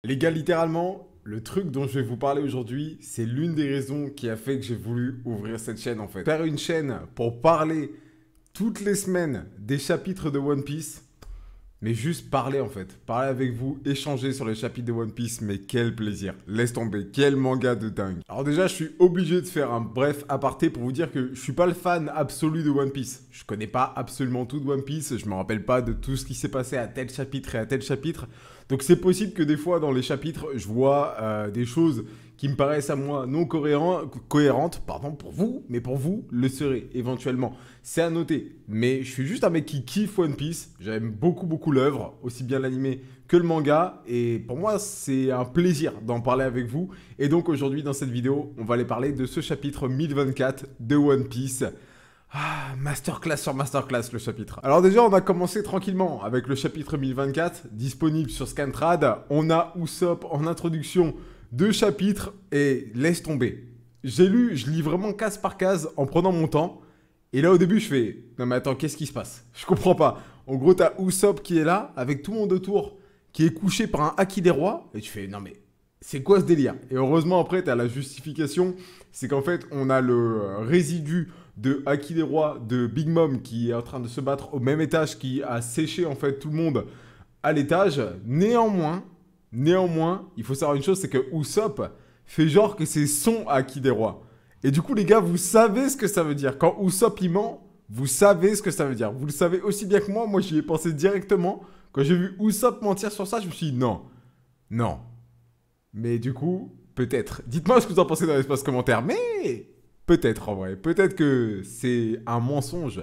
Les gars, littéralement, le truc dont je vais vous parler aujourd'hui, c'est l'une des raisons qui a fait que j'ai voulu ouvrir cette chaîne en fait. Faire une chaîne pour parler toutes les semaines des chapitres de One Piece, mais juste parler en fait. Parler avec vous, échanger sur les chapitres de One Piece, mais quel plaisir. Laisse tomber, quel manga de dingue. Alors déjà, je suis obligé de faire un bref aparté pour vous dire que je suis pas le fan absolu de One Piece. Je connais pas absolument tout de One Piece, je me rappelle pas de tout ce qui s'est passé à tel chapitre et à tel chapitre. Donc c'est possible que des fois dans les chapitres, je vois des choses qui me paraissent à moi non cohérentes, pardon, pour vous, mais pour vous, le seraient éventuellement. C'est à noter, mais je suis juste un mec qui kiffe One Piece, j'aime beaucoup l'œuvre, aussi bien l'animé que le manga, et pour moi c'est un plaisir d'en parler avec vous. Et donc aujourd'hui dans cette vidéo, on va aller parler de ce chapitre 1024 de One Piece. Ah, masterclass sur masterclass le chapitre. Alors déjà, on a commencé tranquillement avec le chapitre 1024, disponible sur Scantrad. On a Usopp en introduction de chapitre et laisse tomber. J'ai lu, je lis vraiment case par case en prenant mon temps. Et là au début, je fais, non mais attends, qu'est-ce qui se passe? Je comprends pas. En gros, t'as Usopp qui est là, avec tout le monde autour, qui est couché par un Haki des rois. Et tu fais, non mais c'est quoi ce délire? Et heureusement après, t'as la justification, c'est qu'en fait, on a le résidu de Haki des rois de Big Mom qui est en train de se battre au même étage, qui a séché en fait tout le monde à l'étage. Néanmoins, il faut savoir une chose, c'est que Usopp fait genre que c'est son Haki des rois. Et du coup les gars, vous savez ce que ça veut dire. Quand Usopp il ment, vous savez ce que ça veut dire. Vous le savez aussi bien que moi j'y ai pensé directement. Quand j'ai vu Usopp mentir sur ça, je me suis dit non, non. Mais du coup, peut-être. Dites-moi ce que vous en pensez dans l'espace commentaire, mais peut-être en vrai. Peut-être que c'est un mensonge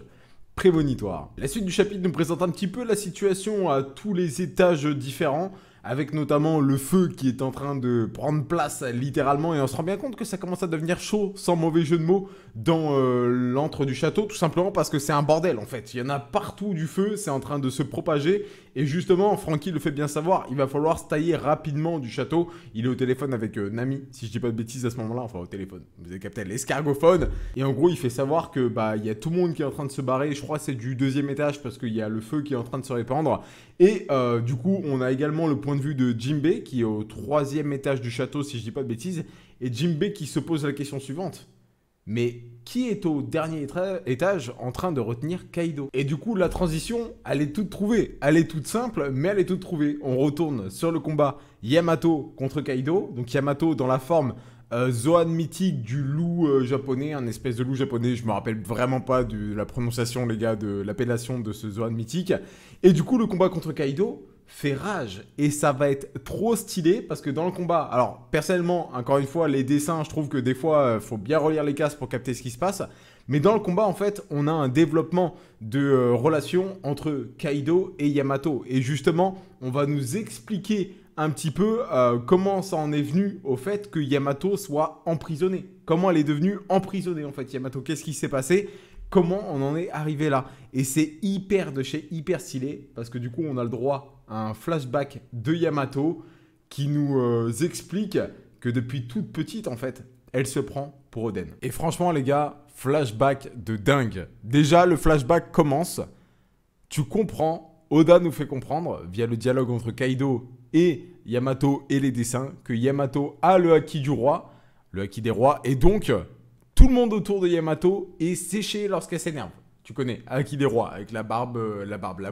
prémonitoire. La suite du chapitre nous présente un petit peu la situation à tous les étages différents, avec notamment le feu qui est en train de prendre place littéralement, et on se rend bien compte que ça commence à devenir chaud, sans mauvais jeu de mots, dans l'antre du château, tout simplement parce que c'est un bordel en fait. Il y en a partout du feu, c'est en train de se propager, et justement, Franky le fait bien savoir, il va falloir se tailler rapidement du château. Il est au téléphone avec Nami, si je dis pas de bêtises à ce moment-là, enfin au téléphone, vous avez capté, l'escargophone, et en gros il fait savoir que bah il y a tout le monde qui est en train de se barrer, je crois que c'est du deuxième étage parce qu'il y a le feu qui est en train de se répandre, et du coup on a également le point de vue de Jinbei qui est au troisième étage du château si je dis pas de bêtises, et Jinbei qui se pose la question suivante. Mais qui est au dernier étage en train de retenir Kaido? Et du coup, la transition, elle est toute trouvée. Elle est toute simple, mais elle est toute trouvée. On retourne sur le combat Yamato contre Kaido. Donc Yamato dans la forme Zoan mythique du loup japonais, un espèce de loup japonais. Je me rappelle vraiment pas de la prononciation, les gars, de l'appellation de ce Zoan mythique. Et du coup, le combat contre Kaido fait rage, et ça va être trop stylé parce que dans le combat, alors personnellement, encore une fois, les dessins, je trouve que des fois faut bien relire les cases pour capter ce qui se passe, mais dans le combat en fait on a un développement de relation entre Kaido et Yamato, et justement on va nous expliquer un petit peu comment ça en est venu au fait que Yamato soit emprisonné, comment elle est devenue emprisonnée en fait Yamato, qu'est-ce qui s'est passé, comment on en est arrivé là. Et c'est hyper de chez hyper stylé, parce que du coup on a le droit à un flashback de Yamato qui nous explique que depuis toute petite en fait, elle se prend pour Oden. Et franchement les gars, flashback de dingue. Déjà le flashback commence, tu comprends, Oda nous fait comprendre via le dialogue entre Kaido et Yamato et les dessins que Yamato a le haki du roi, le haki des rois, et donc tout le monde autour de Yamato est séché lorsqu'elle s'énerve. Tu connais, haki des rois, avec la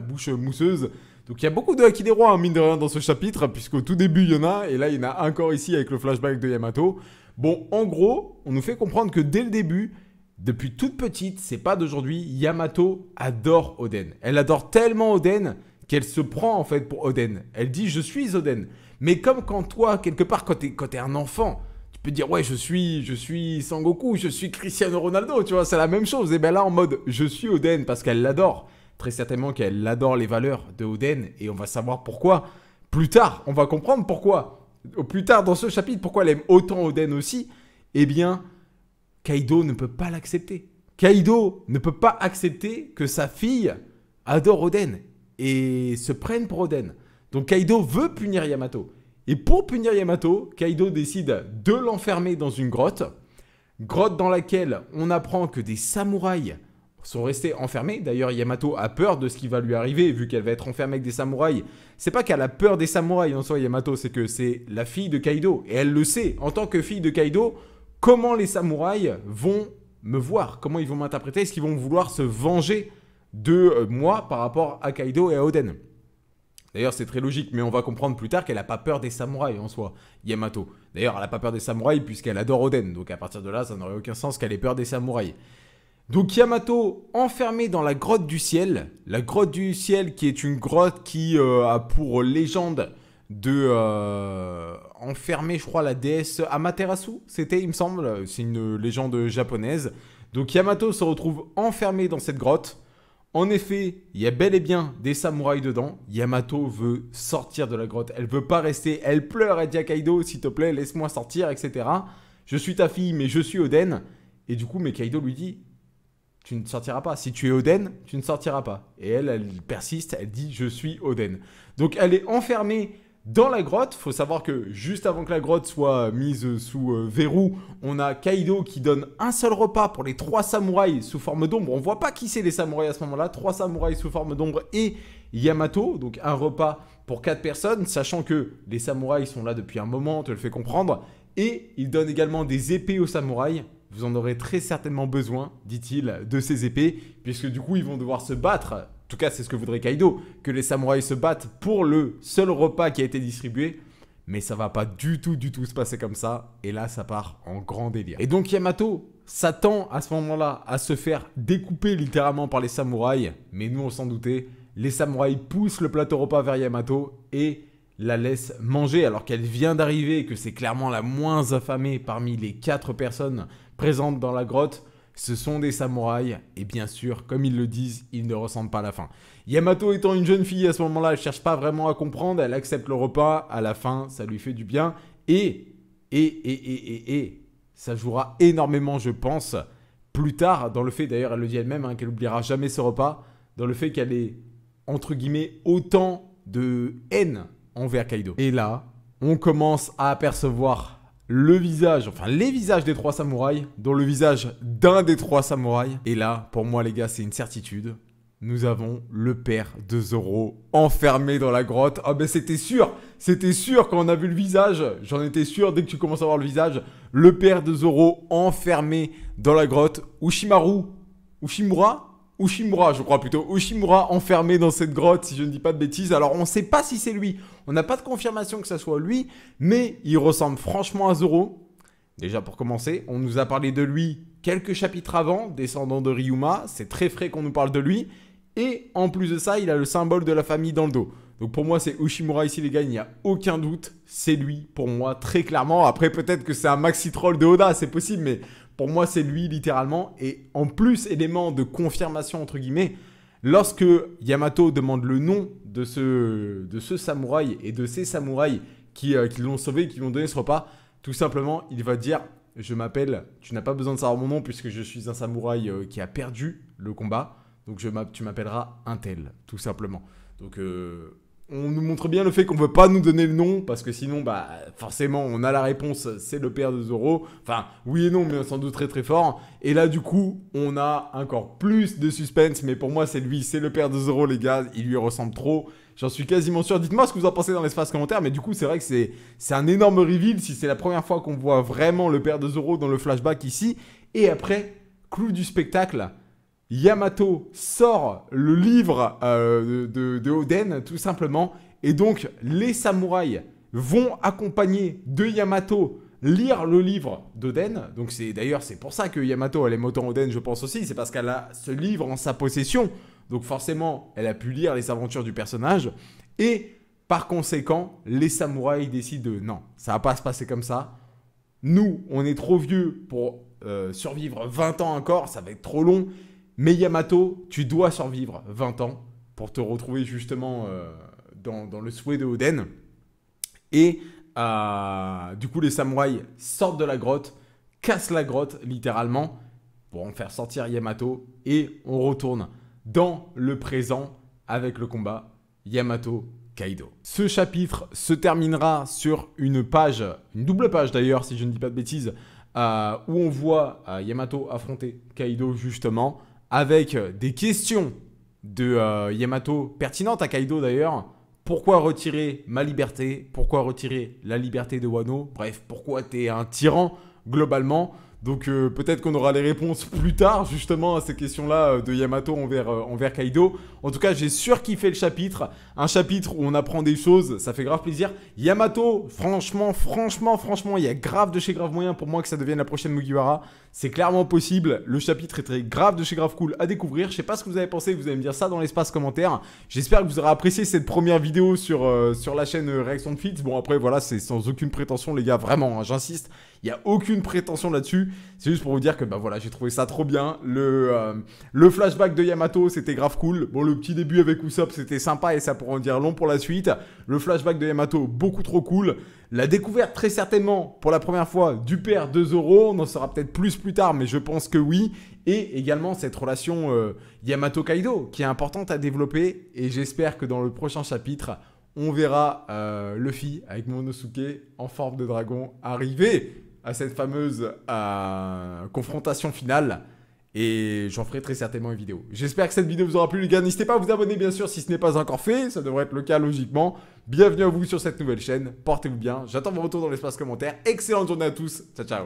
bouche mousseuse. Donc il y a beaucoup de haki des rois, hein, mine de rien, dans ce chapitre, puisqu'au tout début, il y en a, et là, il y en a encore ici avec le flashback de Yamato. Bon, en gros, on nous fait comprendre que dès le début, depuis toute petite, c'est pas d'aujourd'hui, Yamato adore Oden. Elle adore tellement Oden qu'elle se prend, en fait, pour Oden. Elle dit « je suis Oden ». Mais comme quand toi, quelque part, quand t'es un enfant, tu peux dire, ouais, je suis Sangoku, je suis Cristiano Ronaldo, tu vois, c'est la même chose. Et bien là, en mode, je suis Oden parce qu'elle l'adore. Très certainement qu'elle adore les valeurs de Oden, et on va savoir pourquoi. Plus tard, on va comprendre pourquoi. Plus tard dans ce chapitre, pourquoi elle aime autant Oden aussi. Eh bien, Kaido ne peut pas l'accepter. Kaido ne peut pas accepter que sa fille adore Oden et se prenne pour Oden. Donc Kaido veut punir Yamato. Et pour punir Yamato, Kaido décide de l'enfermer dans une grotte. Grotte dans laquelle on apprend que des samouraïs sont restés enfermés. D'ailleurs, Yamato a peur de ce qui va lui arriver vu qu'elle va être enfermée avec des samouraïs. C'est pas qu'elle a peur des samouraïs en soi, Yamato, c'est que c'est la fille de Kaido. Et elle le sait, en tant que fille de Kaido, comment les samouraïs vont me voir, comment ils vont m'interpréter, est-ce qu'ils vont vouloir se venger de moi par rapport à Kaido et à Oden. D'ailleurs, c'est très logique, mais on va comprendre plus tard qu'elle n'a pas peur des samouraïs en soi, Yamato. D'ailleurs, elle n'a pas peur des samouraïs puisqu'elle adore Oden, donc à partir de là, ça n'aurait aucun sens qu'elle ait peur des samouraïs. Donc Yamato enfermé dans la grotte du ciel qui est une grotte qui a pour légende de enfermer, je crois, la déesse Amaterasu, c'était, il me semble, c'est une légende japonaise. Donc Yamato se retrouve enfermé dans cette grotte. En effet, il y a bel et bien des samouraïs dedans. Yamato veut sortir de la grotte, elle veut pas rester, elle pleure, elle dit à Kaido, s'il te plaît, laisse-moi sortir, etc. Je suis ta fille, mais je suis Oden. Et du coup, mais Kaido lui dit, tu ne sortiras pas. Si tu es Oden, tu ne sortiras pas. Et elle persiste, elle dit, je suis Oden. Donc elle est enfermée dans la grotte. Il faut savoir que juste avant que la grotte soit mise sous verrou, on a Kaido qui donne un seul repas pour les 3 samouraïs sous forme d'ombre. On ne voit pas qui c'est les samouraïs à ce moment-là. 3 samouraïs sous forme d'ombre et Yamato. Donc un repas pour 4 personnes, sachant que les samouraïs sont là depuis un moment, on te le fait comprendre. Et il donne également des épées aux samouraïs. Vous en aurez très certainement besoin, dit-il, de ces épées, puisque du coup, ils vont devoir se battre. En tout cas, c'est ce que voudrait Kaido, que les samouraïs se battent pour le seul repas qui a été distribué. Mais ça va pas du tout se passer comme ça. Et là, ça part en grand délire. Et donc, Yamato s'attend à ce moment-là à se faire découper littéralement par les samouraïs. Mais nous, on s'en doutait. Les samouraïs poussent le plateau repas vers Yamato et la laisse manger alors qu'elle vient d'arriver et que c'est clairement la moins affamée parmi les 4 personnes présentes dans la grotte. Ce sont des samouraïs et bien sûr, comme ils le disent, ils ne ressentent pas la faim. Yamato étant une jeune fille à ce moment-là, elle ne cherche pas vraiment à comprendre, elle accepte le repas, à la fin, ça lui fait du bien et ça jouera énormément, je pense, plus tard dans le fait, d'ailleurs elle le dit elle-même, hein, qu'elle n'oubliera jamais ce repas, dans le fait qu'elle ait, entre guillemets, autant de haine envers Kaido. Et là, on commence à apercevoir le visage, enfin les visages des 3 samouraïs, dont le visage d'un des 3 samouraïs. Et là, pour moi les gars, c'est une certitude. Nous avons le père de Zoro enfermé dans la grotte. Ah ben c'était sûr quand on a vu le visage, j'en étais sûr dès que tu commences à voir le visage. Le père de Zoro enfermé dans la grotte. Ushimura, je crois plutôt. Ushimura enfermé dans cette grotte, si je ne dis pas de bêtises. Alors, on ne sait pas si c'est lui. On n'a pas de confirmation que ça soit lui, mais il ressemble franchement à Zoro. Déjà, pour commencer, on nous a parlé de lui quelques chapitres avant, descendant de Ryuma. C'est très frais qu'on nous parle de lui. Et en plus de ça, il a le symbole de la famille dans le dos. Donc pour moi, c'est Ushimura ici, les gars, il n'y a aucun doute. C'est lui, pour moi, très clairement. Après, peut-être que c'est un maxi troll de Oda, c'est possible, mais pour moi, c'est lui, littéralement. Et en plus, élément de confirmation, entre guillemets, lorsque Yamato demande le nom de ce samouraï et de ces samouraïs qui l'ont sauvé, qui lui ont donné ce repas, tout simplement, il va dire « Je m'appelle, tu n'as pas besoin de savoir mon nom puisque je suis un samouraï qui a perdu le combat. Donc tu m'appelleras un tel, tout simplement. » Donc on nous montre bien le fait qu'on ne veut pas nous donner le nom parce que sinon, bah, forcément, on a la réponse, c'est le père de Zoro. Enfin, oui et non, mais sans doute très très fort. Et là, du coup, on a encore plus de suspense. Mais pour moi, c'est lui, c'est le père de Zoro, les gars. Il lui ressemble trop. J'en suis quasiment sûr. Dites-moi ce que vous en pensez dans l'espace commentaire. Mais du coup, c'est vrai que c'est un énorme reveal si c'est la première fois qu'on voit vraiment le père de Zoro dans le flashback ici. Et après, clou du spectacle, Yamato sort le livre de Oden, tout simplement. Et donc, les samouraïs vont accompagner de Yamato lire le livre d'Oden. Donc, d'ailleurs, c'est pour ça que Yamato, elle aime autant Oden, je pense aussi. C'est parce qu'elle a ce livre en sa possession. Donc, forcément, elle a pu lire les aventures du personnage. Et par conséquent, les samouraïs décident de non, ça va pas se passer comme ça. Nous, on est trop vieux pour survivre 20 ans encore. Ça va être trop long. Mais Yamato, tu dois survivre 20 ans pour te retrouver justement dans le souhait de Oden. Et du coup, les samouraïs sortent de la grotte, cassent la grotte littéralement pour en faire sortir Yamato. Et on retourne dans le présent avec le combat Yamato-Kaido. Ce chapitre se terminera sur une page, une double page d'ailleurs, si je ne dis pas de bêtises, où on voit Yamato affronter Kaido justement. avec des questions de Yamato pertinentes à Kaido d'ailleurs. Pourquoi retirer ma liberté? Pourquoi retirer la liberté de Wano? Bref, pourquoi t'es un tyran globalement? Donc peut-être qu'on aura les réponses plus tard justement à ces questions-là de Yamato envers Kaido. En tout cas, j'ai surkiffé le chapitre. Un chapitre où on apprend des choses, ça fait grave plaisir. Yamato, franchement, il y a grave de chez grave moyen pour moi que ça devienne la prochaine Mugiwara. C'est clairement possible. Le chapitre est très grave de chez grave cool à découvrir. Je sais pas ce que vous avez pensé, vous allez me dire ça dans l'espace commentaire. J'espère que vous aurez apprécié cette première vidéo sur la chaîne Réaction de Fits. Bon après voilà, c'est sans aucune prétention les gars, vraiment, hein, j'insiste. Il n'y a aucune prétention là-dessus. C'est juste pour vous dire que bah voilà, j'ai trouvé ça trop bien. Le flashback de Yamato, c'était grave cool. Bon, le petit début avec Usopp, c'était sympa et ça pourrait en dire long pour la suite. Le flashback de Yamato, beaucoup trop cool. La découverte, très certainement, pour la première fois, du père de Zoro. On en saura peut-être plus tard, mais je pense que oui. Et également cette relation Yamato-Kaido, qui est importante à développer. Et j'espère que dans le prochain chapitre, on verra Luffy avec Momonosuke en forme de dragon arriver à cette fameuse confrontation finale. Et j'en ferai très certainement une vidéo. J'espère que cette vidéo vous aura plu les gars. N'hésitez pas à vous abonner bien sûr si ce n'est pas encore fait. Ça devrait être le cas logiquement. Bienvenue à vous sur cette nouvelle chaîne. Portez-vous bien. J'attends vos retours dans l'espace commentaire. Excellente journée à tous. Ciao ciao.